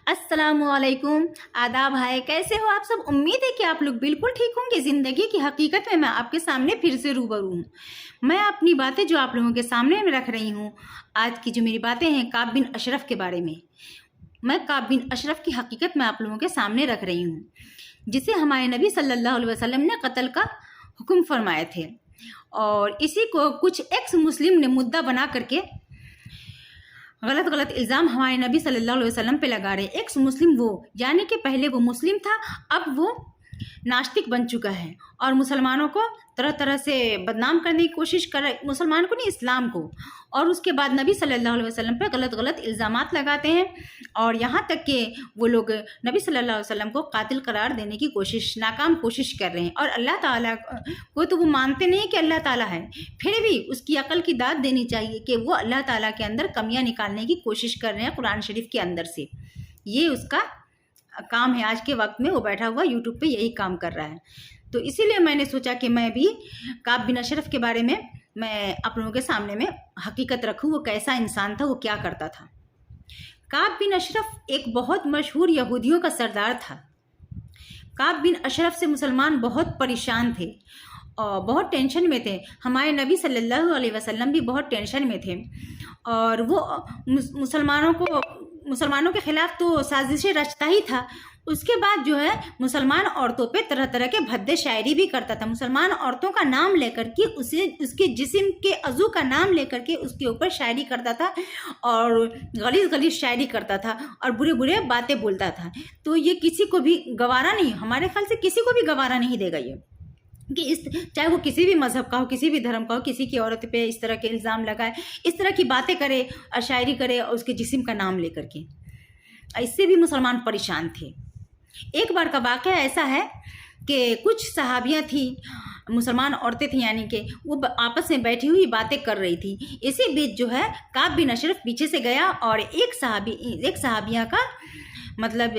अस्सलाम वालेकुम। आदाब है, कैसे हो आप सब? उम्मीद है कि आप लोग बिल्कुल ठीक होंगे। ज़िंदगी की हकीकत में मैं आपके सामने फिर से रूबरू हूँ। मैं अपनी बातें जो आप लोगों के सामने में रख रही हूँ, आज की जो मेरी बातें हैं काब बिन अशरफ के बारे में। मैं काब बिन अशरफ की हकीकत में आप लोगों के सामने रख रही हूँ, जिसे हमारे नबी सल्लल्लाहु अलैहि वसल्लम ने कत्ल का हुक्म फरमाए थे, और इसी को कुछ एक्स मुस्लिम ने मुद्दा बना करके गलत इल्ज़ाम हमारे नबी सल्लल्लाहु अलैहि वसल्लम पे लगा रहे। एक्स मुस्लिम वो, यानी कि पहले वो मुस्लिम था, अब वो नास्तिक बन चुका है और मुसलमानों को तरह तरह से बदनाम करने की कोशिश कर रहे, मुसलमान को नहीं, इस्लाम को। और उसके बाद नबी सल्लल्लाहु अलैहि वसल्लम पे गलत इल्ज़ामात लगाते हैं, और यहाँ तक कि वो लोग नबी सल्लल्लाहु अलैहि वसल्लम को कातिल करार देने की नाकाम कोशिश कर रहे हैं। और अल्लाह ताला को तो वो मानते नहीं कि अल्लाह ताला है, फिर भी उसकी अकल की दाद देनी चाहिए कि वो अल्लाह ताला के अंदर कमियाँ निकालने की कोशिश कर रहे हैं कुरान शरीफ के अंदर से। ये उसका काम है। आज के वक्त में वो बैठा हुआ यूट्यूब पे यही काम कर रहा है। तो इसीलिए मैंने सोचा कि मैं भी काब बिन अशरफ के बारे में मैं आप लोगों के सामने में हकीकत रखूँ, वो कैसा इंसान था, वो क्या करता था। काब बिन अशरफ एक बहुत मशहूर यहूदियों का सरदार था। काब बिन अशरफ से मुसलमान बहुत परेशान थे और बहुत टेंशन में थे। हमारे नबी सल्लल्लाहु अलैहि वसल्लम भी बहुत टेंशन में थे, और वो मुसलमानों के ख़िलाफ़ तो साजिशें रचता ही था। उसके बाद जो है मुसलमान औरतों पे तरह तरह के भद्दे शायरी भी करता था। मुसलमान औरतों का नाम लेकर के उसके जिस्म के अज़ू का नाम लेकर के उसके ऊपर शायरी करता था, और गलीज़ शायरी करता था, और बुरे बातें बोलता था। तो ये किसी को भी गवारा नहीं, हमारे ख्याल से किसी को भी गवारा नहीं देगा ये, कि चाहे वो किसी भी मज़हब का हो, किसी भी धर्म का हो, किसी की औरत पे इस तरह के इल्ज़ाम लगाए, इस तरह की बातें करे और शायरी करे और उसके जिस्म का नाम लेकर के। इससे भी मुसलमान परेशान थे। एक बार का वाक़या ऐसा है कि कुछ सहाबियाँ थी, मुसलमान औरतें थीं, यानी कि वो आपस में बैठी हुई बातें कर रही थी। इसी बीच जो है काब बिन अशरफ पीछे से गया और एक सहाबिया का मतलब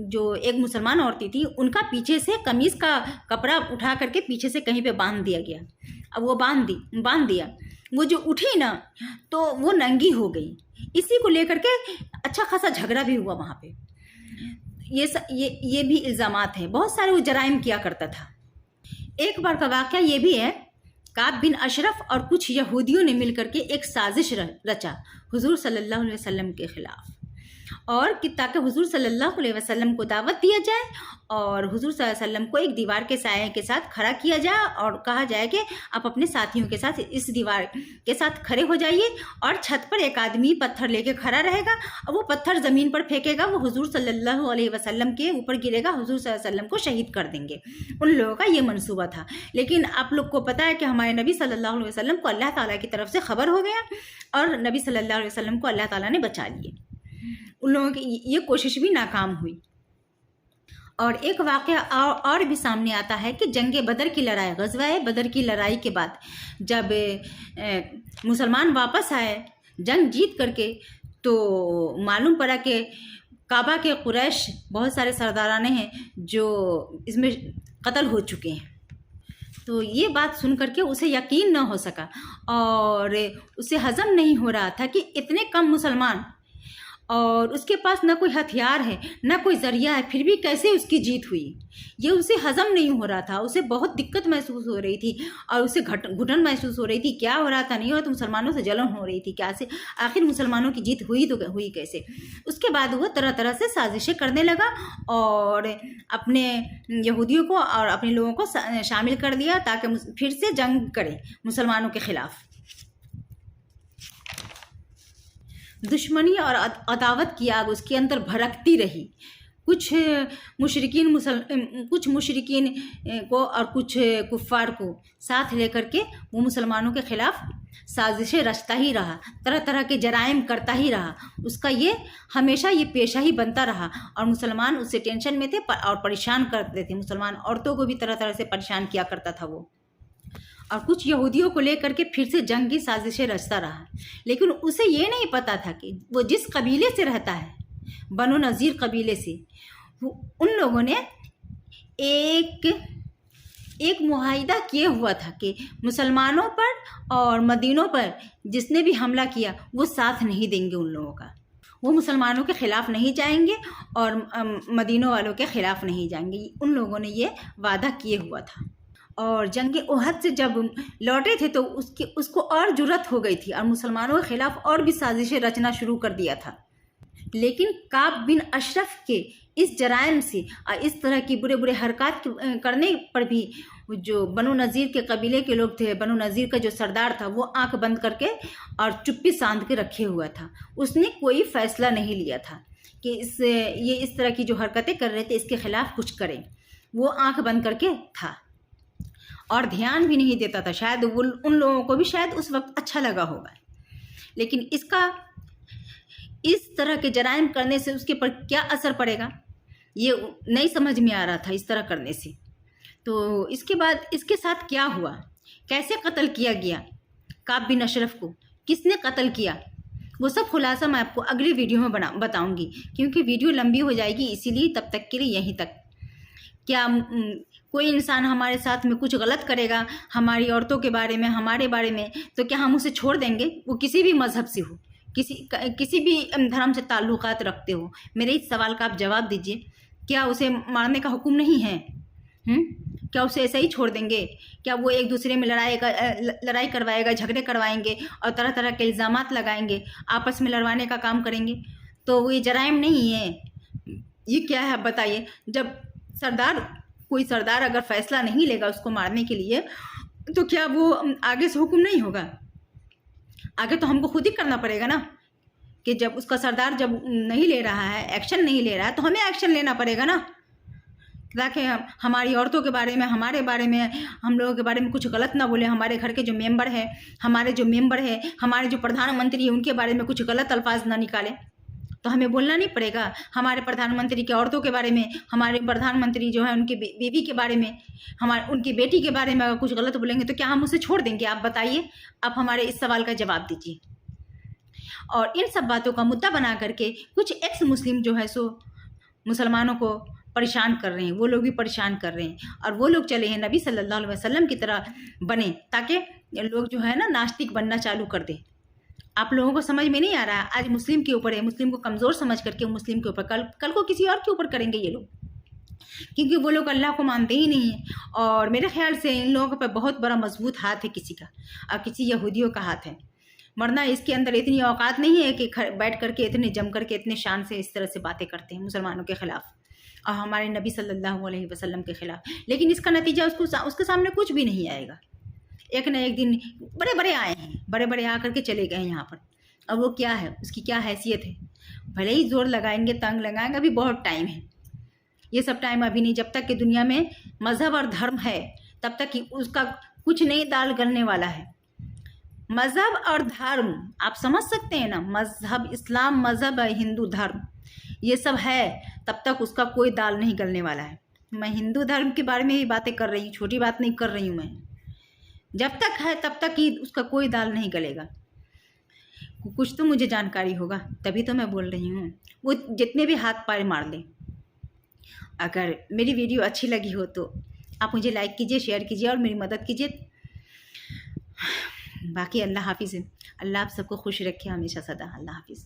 जो एक मुसलमान औरतें थी, उनका पीछे से कमीज़ का कपड़ा उठा करके पीछे से कहीं पे बांध दिया गया। अब वो बांध दिया, वो जो उठी ना तो वो नंगी हो गई। इसी को लेकर के अच्छा खासा झगड़ा भी हुआ वहाँ पे। ये भी इल्ज़ामात हैं, बहुत सारे वो जराइम किया करता था। एक बार का वाक़या ये भी है, काब बिन अशरफ और कुछ यहूदियों ने मिलकर के एक साजिश रचा हुजूर सल्लल्लाहु अलैहि वसल्लम के ख़िलाफ़, और कि ताकि हुजूर सल्लल्लाहु अलैहि वसल्लम को दावत दिया जाए और हुजूर सल्लल्लाहु अलैहि वसल्लम को एक दीवार के साये के साथ खड़ा किया जाए और कहा जाए कि आप अपने साथियों के साथ इस दीवार के साथ खड़े हो जाइए, और छत पर एक आदमी पत्थर लेके खड़ा रहेगा और वो पत्थर ज़मीन पर फेंकेगा, वो हुजूर सल्लल्लाहु अलैहि वसल्लम के ऊपर गिरेगा, हुजूर सल्लल्लाहु अलैहि वसल्लम को शहीद कर देंगे। उन लोगों का ये मंसूबा था। लेकिन आप लोग को पता है कि हमारे नबी सल्लल्लाहु अलैहि वसल्लम को अल्लाह ताला की तरफ से खबर हो गया, और नबी सल्लल्लाहु अलैहि वसल्लम को अल्लाह ताला ने बचा लिए। उन लोगों की ये कोशिश भी नाकाम हुई। और एक वाक़या और भी सामने आता है कि जंग बदर की लड़ाई, ग़ज़वा बदर की लड़ाई के बाद जब मुसलमान वापस आए जंग जीत करके, तो मालूम पड़ा कि काबा के कुरैश बहुत सारे सरदाराने हैं जो इसमें कत्ल हो चुके हैं। तो ये बात सुन करके उसे यकीन न हो सका, और उसे हज़म नहीं हो रहा था कि इतने कम मुसलमान, और उसके पास ना कोई हथियार है ना कोई ज़रिया है, फिर भी कैसे उसकी जीत हुई, ये उसे हज़म नहीं हो रहा था। उसे बहुत दिक्कत महसूस हो रही थी, और उसे घुटन महसूस हो रही थी। क्या हो रहा था, नहीं हो रहा, तो मुसलमानों से जलन हो रही थी, क्या से आखिर मुसलमानों की जीत हुई तो हुई कैसे। उसके बाद वो तरह तरह से साजिशें करने लगा, और अपने यहूदियों को और अपने लोगों को शामिल कर दिया ताकि फिर से जंग करे मुसलमानों के ख़िलाफ़। दुश्मनी और अदावत की आग उसके अंदर भड़कती रही। कुछ मुशरिकीन को और कुछ कुफ़ार को साथ लेकर के वो मुसलमानों के ख़िलाफ़ साजिशें रचता ही रहा, तरह तरह के जराइम करता ही रहा। उसका ये हमेशा ये पेशा ही बनता रहा, और मुसलमान उससे टेंशन में थे और परेशान करते थे। मुसलमान औरतों को भी तरह तरह से परेशान किया करता था वो, और कुछ यहूदियों को लेकर के फिर से जंग की साजिशें रचता रहा। लेकिन उसे ये नहीं पता था कि वो जिस कबीले से रहता है, बनो नज़ीर कबीले से, उन लोगों ने एक मुआहिदा किए हुआ था कि मुसलमानों पर और मदीनों पर जिसने भी हमला किया वो साथ नहीं देंगे उन लोगों का। وہ مسلمانوں کے خلاف نہیں جائیں گے اور مدینہ والوں کے خلاف نہیں جائیں گے، ان لوگوں نے یہ وعدہ کیے ہوا تھا۔ اور جنگ احد سے جب لوٹے تھے تو اس کو اور جرأت ہو گئی تھی اور مسلمانوں کے خلاف اور بھی سازشیں رچنا شروع کر دیا تھا، لیکن کعب بن اشرف کے اس جرائم سے اور اس طرح کی برے برے حرکات کرنے پر بھی جو بنو نذیر کے قبیلے کے لوگ تھے، بنو نذیر کا جو سردار تھا، وہ آنکھ بند کر کے اور چپی ساندھ کے رکھے ہوا تھا۔ اس نے کوئی فیصلہ نہیں لیا تھا کہ یہ اس طرح کی جو حرکتیں کر رہے تھے اس کے خلاف کچھ کریں، وہ آنکھ بند کر کے تھا اور دھیان بھی نہیں دیتا تھا۔ شاید ان لوگوں کو بھی شاید اس وقت اچھا لگا ہوگا، لیکن اس طرح کے جرائم کرنے سے اس کے پر کیا اثر پڑے گا یہ نہیں سمجھ میں آ رہا تھا اس طرح کرنے سے۔ تو اس کے بعد اس کے ساتھ کیا ہوا، کیسے قتل کیا گیا کعب بن اشرف کو، کس نے قتل کیا، وہ سب خلاصہ میں آپ کو اگلی ویڈیو میں بتاؤں گی، کیونکہ ویڈیو لمبی ہو جائے گی، اسی لیے تب تک کے لیے یہیں تک۔ کیا کوئی انسان ہمارے ساتھ میں کچھ غلط کرے گا ہماری عورتوں کے بارے میں، ہمارے بارے میں، تو کیا ہم اسے چھوڑ دیں گے؟ وہ کسی بھی مذہب سے ہو، کسی بھی دھرم سے تعلقات رکھتے ہو، میرے اس سوال کا آپ جواب دیجئے۔ کیا اسے مارنے کا حکم نہیں ہے؟ کیا اسے ایسے ہی چھوڑ دیں گے؟ کیا وہ ایک دوسرے میں لڑائی کروائے گا، جھگڑے کروائیں گے اور طرح طرح کے الزامات لگائیں گے، آپس میں لڑوانے کا کام کریں گے؟ تو وہ یہ جرائم نہیں ہے، یہ کیا ہے بتائیے؟ جب کوئی سردار اگر فیصلہ نہیں لے گا اس کو مارنے کے لیے، تو کیا وہ آگے سے حکم نہیں ہوگا؟ آگے تو ہم کو خود ہی کرنا پڑے گا نا، کہ جب اس کا سردار جب نہیں لے رہا ہے، ایکشن نہیں لے رہا ہے، تو ہمیں ایکشن لینا پڑے گا نا، تاکہ ہماری عورتوں کے بارے میں، ہمارے بارے میں، ہم لوگوں کے بارے میں کچھ غلط نہ بولے، ہمارے گھر کے جو ممبر ہے، ہمارے جو پردھان منتری ہیں ان کے بارے میں کچھ غلط الفاظ نہ نکالیں۔ تو ہمیں بولنا نہیں پڑے گا ہمارے پردھان منتری کے عورتوں کے بارے میں، ہمارے پردھان منتری جو ہے ان کی بیوی کے بارے میں، ان کی بیٹی کے بارے میں اگر کچھ غلط بولیں گے تو کیا ہم اسے چھوڑ دیں گے؟ آپ بتائیے، آپ ہمارے اس سوال کا جواب دیجیے۔ اور ان سب باتوں کا مدعا بنا کر کے کچھ ایکس مسلم جو ہے سو مسلمانوں کو پریشان کر رہے ہیں، وہ لوگ بھی پریشان کر رہے ہیں، اور وہ لوگ چلے ہیں نبی صلی اللہ علیہ وسلم کی طرح بنے، تاکہ لوگ جو ہے نا ناستک بننا چالو کر دیں۔ آپ لوگوں کو سمجھ میں نہیں آ رہا ہے، آج مسلم کے اوپر ہے، مسلم کو کمزور سمجھ کر کے مسلم کے اوپر، کل کو کسی اور کے اوپر کریں گے یہ لوگ، کیونکہ وہ لوگ اللہ کو مانتے ہی نہیں ہیں۔ اور میرے خیال سے ان لوگوں پہ بہت بڑا مضبوط ہاتھ ہے کسی کا، اور کسی یہودیوں کا ہاتھ ہے، ورنہ اس کے اندر اتنی اوقات نہیں ہے کہ بیٹھ کر کے اتنے جم کر کے اتنے شان سے اس طرح سے باتیں کرتے ہیں مسلمانوں کے خلاف اور ہمارے نبی صلی اللہ علیہ وسلم کے خلاف، لیکن اس کا نتیجہ اس کے سامنے کچھ بھی نہیں آئے گا۔ ایک نہ ایک دن بڑے آئے ہیں، بڑے آ کر کے چلے گئے یہاں پر، اور وہ کیا ہے، اس کی کیا حیثیت ہے؟ بھلے ہی زور لگائیں گے، تنگ لگائیں گے، ابھی بہت ٹائم ہے، یہ سب ٹائم ابھی نہیں۔ جب تک کہ دنیا میں مذہب اور دھرم ہے تب تک اس کا کچھ نہیں دال گلنے والا ہے۔ مذہب اور دھرم آپ سمجھ سکتے ہیں نا، مذہب اسلام مذہب ہے، ہندو دھرم یہ سب ہے، تب تک اس کا کوئی دال نہیں گلنے والا ہے۔ میں ہندو دھرم کے بارے میں ہی باتیں کر رہی ہوں، چھوٹی بات نہیں کر رہی ہوں میں، جب تک ہے تب تک ہی اس کا کوئی دال نہیں گلے گا۔ کچھ تو مجھے جانکاری ہوگا تبھی تو میں بول رہی ہوں، وہ جتنے بھی ہاتھ پیر مار لیں۔ اگر میری ویڈیو اچھی لگی ہو تو آپ مجھے لائک کیجئے، شیئر کیجئے اور میری مدد کیجئے۔ باقی اللہ حافظ، اللہ آپ سب کو خوش رکھے ہمیشہ سدا، اللہ حافظ۔